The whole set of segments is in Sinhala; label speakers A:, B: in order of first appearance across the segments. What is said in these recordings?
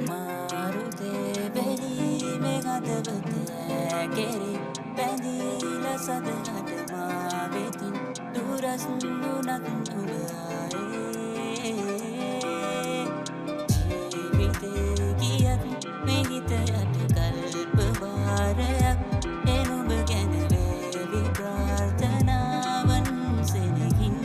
A: මාරුතේ බැලීමේ හදවත ඇගෙරි බැඳීලා සදහට මා වෙතින් දුරස් නුනත් නුඹ ආයේ ජීවිතේ ගියත් මේ හිතයට කල්ප වාරයක් එනුඹ ගැන වේවි ප්‍රාර්ථනාවන් සෙනගින්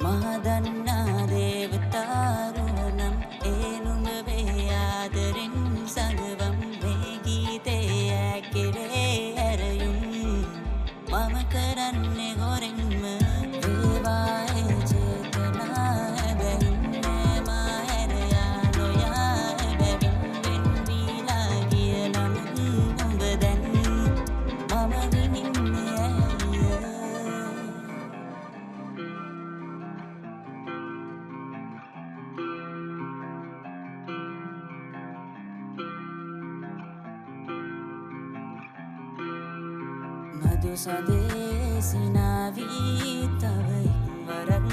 A: මා දන්නා දේවතාරුවනම් ඒ නුඹ වේ ආදරෙන් සඟවම් මේ ගීතේ ඇකිරේ ඇරයුම් මම කරන්නේ හොරෙන්ම වේවායේ චේතනා හැබැයින්නේ මා හැරයා නොයා බැවින් වෙන් වීලා ගිය නමුත් නුඹ දැන් මම විඳින්නේ ඇය මధు සදේසිනාවී තව එක්වරක්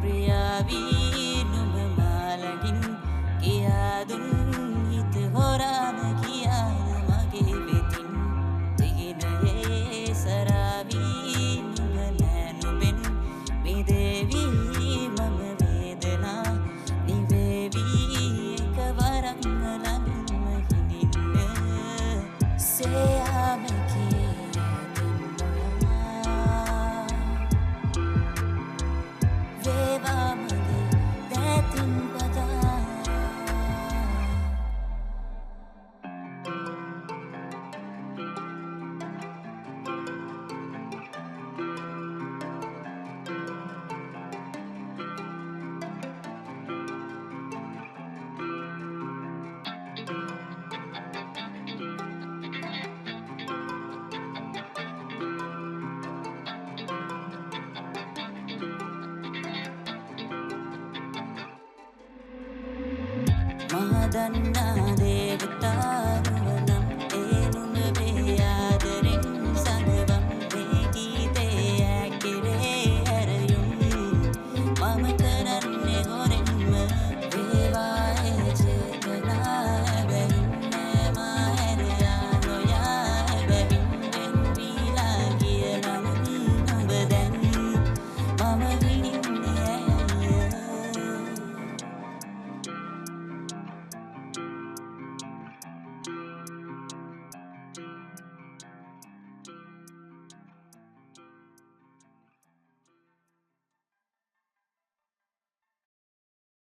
A: ප්‍රියාවී නුඹ මාලගින් කියාදුන් හිත හොරාම කියාද මගේ වෙතින් තිගිනයේ සරාවී නුඹ නෑනුබෙන් මිදේවී මම වේදනා නිවේවී එකවරක්ම ළඟින්ම හිඳින්න සේයාම මා දන්නා